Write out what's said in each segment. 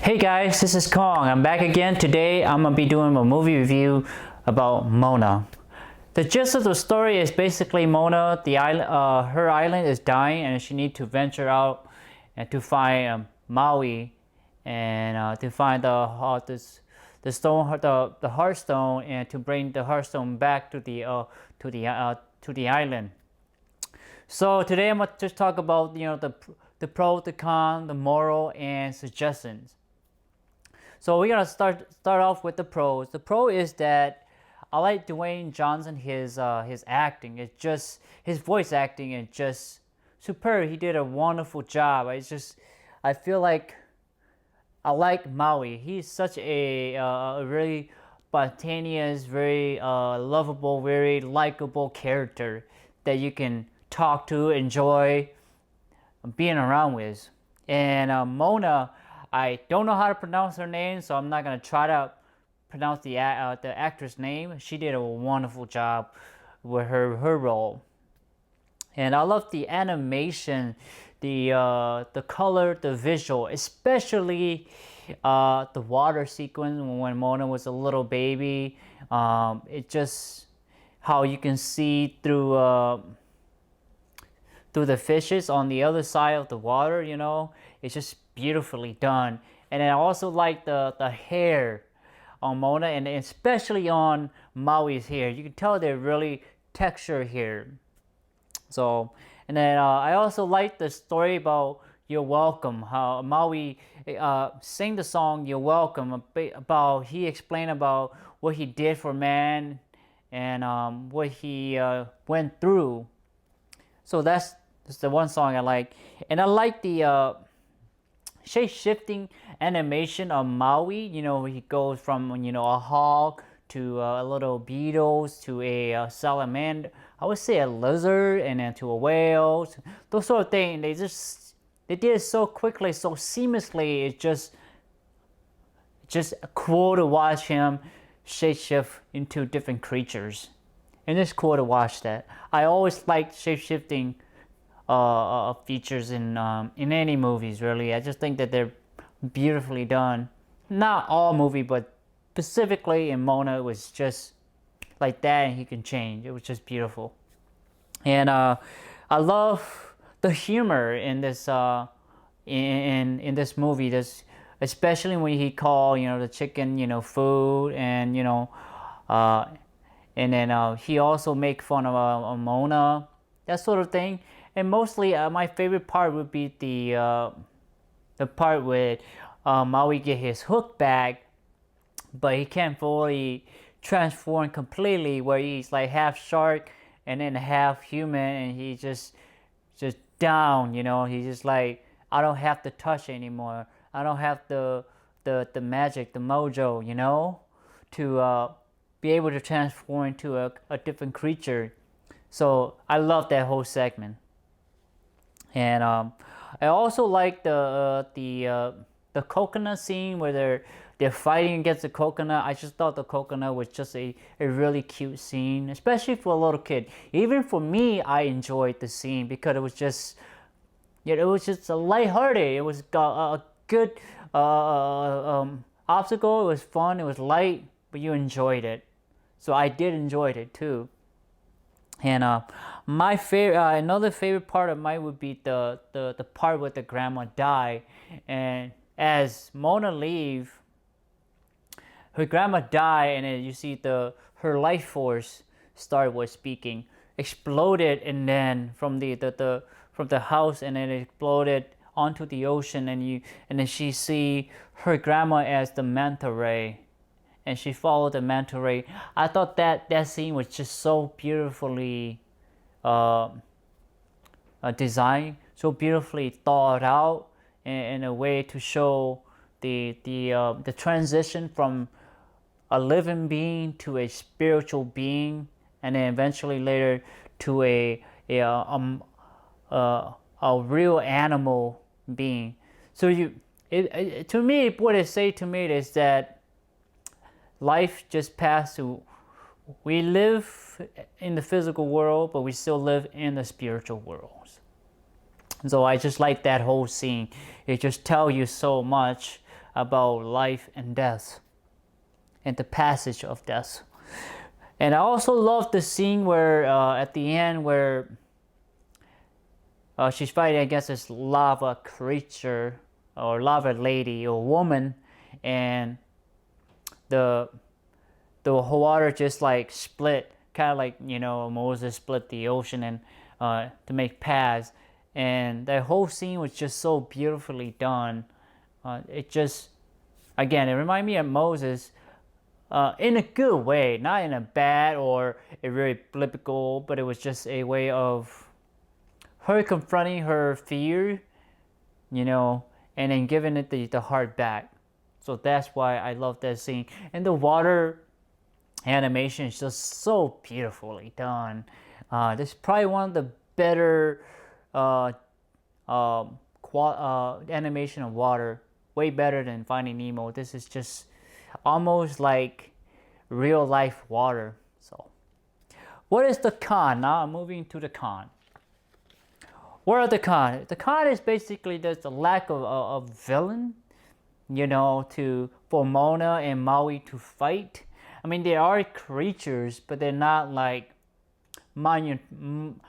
Hey guys, this is Kong. I'm back again. Today I'm gonna be doing a movie review about Moana. The gist of the story is basically Moana, her island is dying, and she needs to venture out and to find Maui, and to find the stone, the heartstone, and to bring the heartstone back to the island. So today I'm gonna just talk about the pro, the con, the moral, and suggestions. So we're gonna start off with the pros. The pro is that I like Dwayne Johnson. His acting, it's just his voice acting is just superb. He did a wonderful job. I feel like I like Maui. He's such a really spontaneous, very lovable, very likable character that you can talk to, enjoy being around with. And Mona, I don't know how to pronounce her name, so I'm not gonna try to pronounce the actress name. She did a wonderful job with her role, and I love the animation, the color, the visual, especially the water sequence when Mona was a little baby. It just how you can see through the fishes on the other side of the water, it's just beautifully done. And I also like the hair on Mona, and especially on Maui's hair. You can tell they're really textured hair. So, and then I also like the story about You're Welcome, how Maui sang the song You're Welcome, about he explained about what he did for man and what he went through. So that's the one song I like. And I like the shape-shifting animation of Maui. He goes from a hog to a little beetles to a salamander. I would say a lizard, and then to a whale. Those sort of things. They did it so quickly, so seamlessly. It's just cool to watch him shape-shift into different creatures. And it's cool to watch that. I always like shape-shifting features in any movies, really. I just think that they're beautifully done. Not all movie, but specifically in Moana, it was just like that, and he can change. It was just beautiful. And I love the humor in this in this movie. Especially when he called the chicken food, and and then he also make fun of Moana, that sort of thing. And mostly, my favorite part would be the part where Maui get his hook back, but he can't fully transform completely, where he's like half shark and then half human, and he just down. He's just like, I don't have to touch anymore. I don't have the magic, the mojo, to be able to transform into a different creature. So I love that whole segment. And I also like the coconut scene where they're fighting against the coconut. I just thought the coconut was just a really cute scene, especially for a little kid. Even for me, I enjoyed the scene because it was just a lighthearted. It was a good obstacle. It was fun. It was light, but you enjoyed it. So I did enjoy it too. And my favorite, another favorite part of mine would be the part where the grandma died, and as Mona leave, her grandma died, and then you see her life force start was speaking, exploded, and then from the house, and then it exploded onto the ocean, and then she see her grandma as the manta ray. And she followed the manta ray. I thought that scene was just so beautifully designed, so beautifully thought out, in a way to show the transition from a living being to a spiritual being, and then eventually later to a real animal being. So to me, what it say to me is that life just passed to. We live in the physical world, but we still live in the spiritual world. So I just like that whole scene. It just tells you so much about life and death and the passage of death. And I also love the scene where at the end where she's fighting against this lava creature or lava lady or woman, and the water just like split, kind of like, you know, Moses split the ocean and to make paths, and that whole scene was just so beautifully done. It just, again, it reminded me of Moses in a good way, not in a bad or a very biblical, but it was just a way of her confronting her fear, you know, and then giving it the heart back. So that's why I love that scene. And the water animation is just so beautifully done. This is probably one of the better animation of water, way better than Finding Nemo. This is just almost like real life water. So what is the con? Now I'm moving to the con. What are the con? The con is basically there's the lack of villain, you know, for Moana and Maui to fight. I mean, they are creatures, but they're not like monumental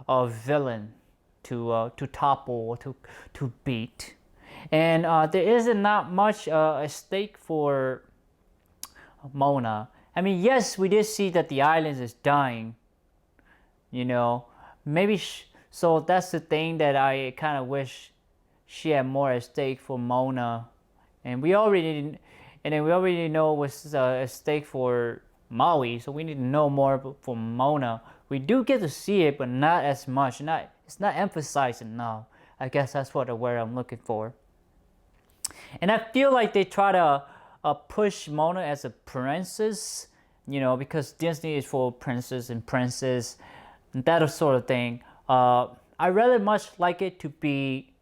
villain to topple or to beat. And there isn't not much at stake for Moana. I mean, yes, we did see that the island is dying, you know, maybe so that's the thing that I kind of wish she had more at stake for Moana, and we already know what's at stake for Maui, so we need to know more for Moana. We do get to see it, but not as much. It's not emphasized enough. I guess that's what the word I'm looking for. And I feel like they try to push Moana as a princess, you know, because Disney is for princess and princess, and that sort of thing. I rather much like it to be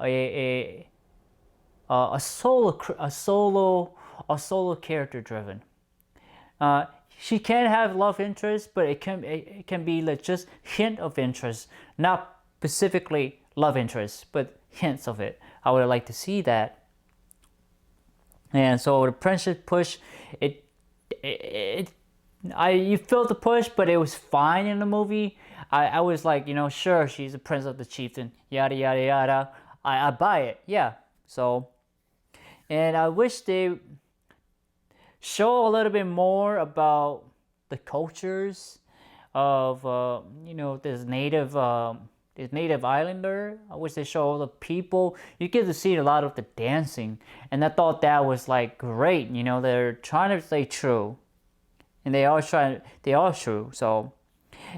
a solo character driven. She can have love interest, but it can be like just hint of interest, not specifically love interest, but hints of it. I would like to see that. And so the princess push, you felt the push, but it was fine in the movie. I was like, you know, sure, she's a prince of the chieftain, yada yada yada. I buy it, yeah. So, and I wish they show a little bit more about the cultures of you know, this native islander. I wish they show all the people. You get to see a lot of the dancing, and I thought that was like great. You know, they're trying to stay true, and they are true. So,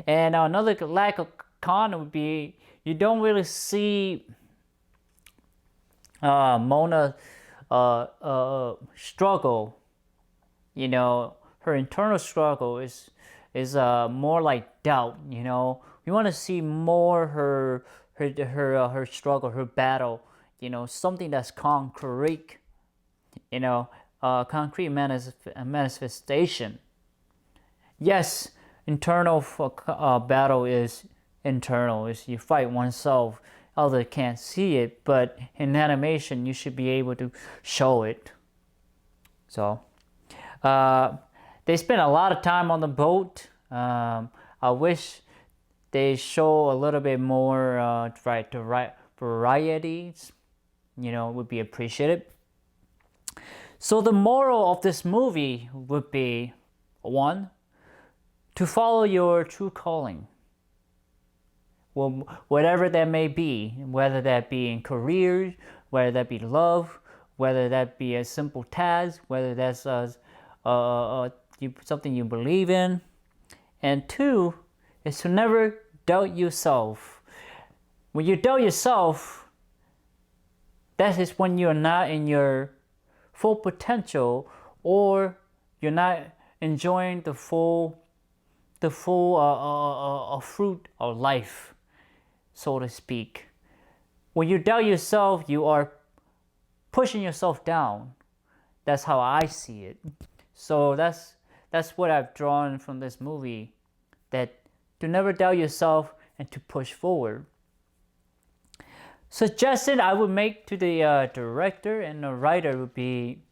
and another lack of con would be you don't really see Mona struggle. You know, her internal struggle is more like doubt. You know, we want to see more her struggle, her battle. You know, something that's concrete. You know, concrete manifestation. Yes, internal battle is internal. Is you fight oneself. Others can't see it, but in animation you should be able to show it. So. They spent a lot of time on the boat. I wish they show a little bit more varieties. You know, would be appreciated. So the moral of this movie would be, 1, to follow your true calling. Well, whatever that may be, whether that be in career, whether that be love, whether that be a simple task, whether that's something you believe in. And 2 is to never doubt yourself. When you doubt yourself, that is when you're not in your full potential, or you're not enjoying the full fruit of life, so to speak. When you doubt yourself, you are pushing yourself down. That's how I see it. So that's what I've drawn from this movie, that to never doubt yourself and to push forward. Suggestion I would make to the director and the writer would be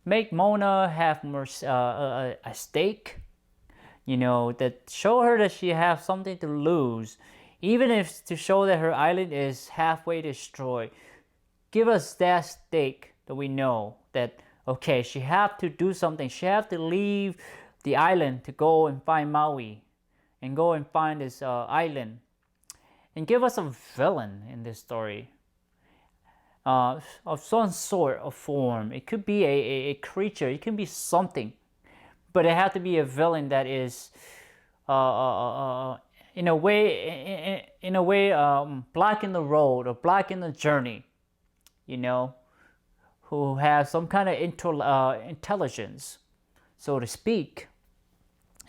make Mona have more a stake. You know, that show her that she has something to lose, even if to show that her island is halfway destroyed. Give us that stake that we know that okay, she have to do something. She have to leave the island to go and find Maui, and go and find this island, and give us a villain in this story. Of some sort of form. It could be a creature. It can be something, but it has to be a villain that is, in a way, blocking the road or blocking the journey. You know, who has some kind of intelligence, so to speak.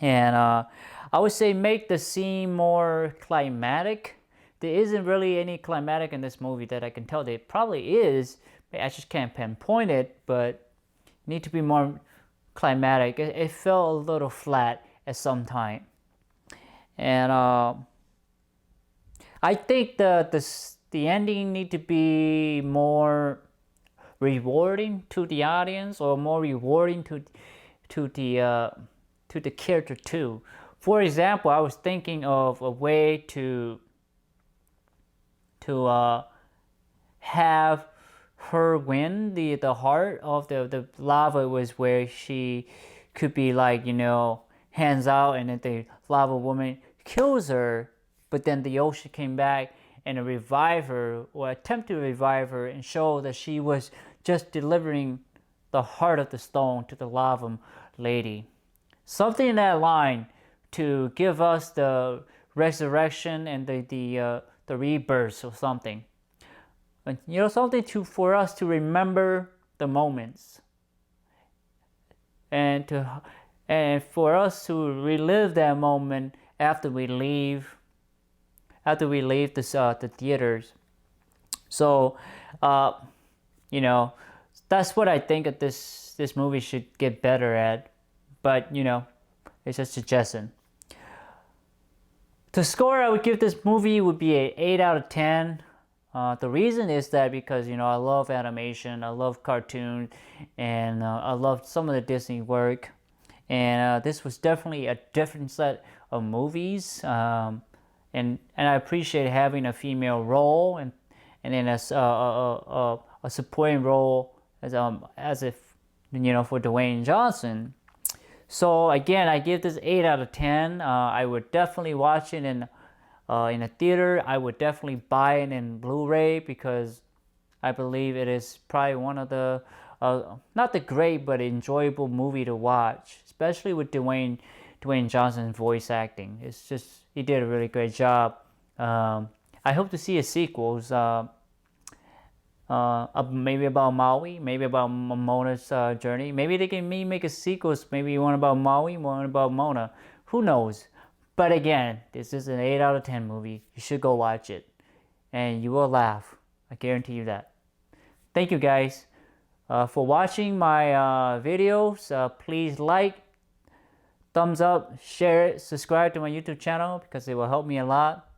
And I would say make the scene more climatic. There isn't really any climatic in this movie that I can tell. There probably is, but I just can't pinpoint it. But need to be more climatic. It felt a little flat at some time, and I think the ending need to be more rewarding to the audience, or more rewarding to the character too. For example, I was thinking of a way to have her win the heart of the lava, was where she could be like, you know, hands out, and then the lava woman kills her, but then the ocean came back and revive her, or attempt to revive her, and show that she was just delivering the heart of the stone to the lava lady. Something in that line to give us the resurrection and the rebirth or something. You know, something for us to remember the moments, and for us to relive that moment after we leave the theaters. So, you know, that's what I think that this movie should get better at. But you know, it's a suggestion. The score I would give this movie would be an 8 out of 10. The reason is that because, you know, I love animation, I love cartoons, and I love some of the Disney work. And this was definitely a different set of movies. And I appreciate having a female role, and then a supporting role as if, you know, for Dwayne Johnson. So again, I give this 8 out of 10. I would definitely watch it in a theater. I would definitely buy it in Blu-ray, because I believe it is probably one of the not the great but enjoyable movie to watch, especially with Dwayne Johnson's voice acting. It's just, he did a really great job. I hope to see a sequels. Maybe about Maui, maybe about Mona's journey. Maybe they can make a sequels, maybe one about Maui, one about Mona. Who knows? But again, this is an 8 out of 10 movie. You should go watch it, and you will laugh. I guarantee you that. Thank you guys for watching my videos. Please like, thumbs up, share it, subscribe to my YouTube channel, because it will help me a lot.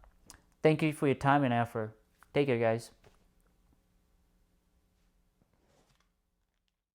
Thank you for your time and effort. Take care, guys.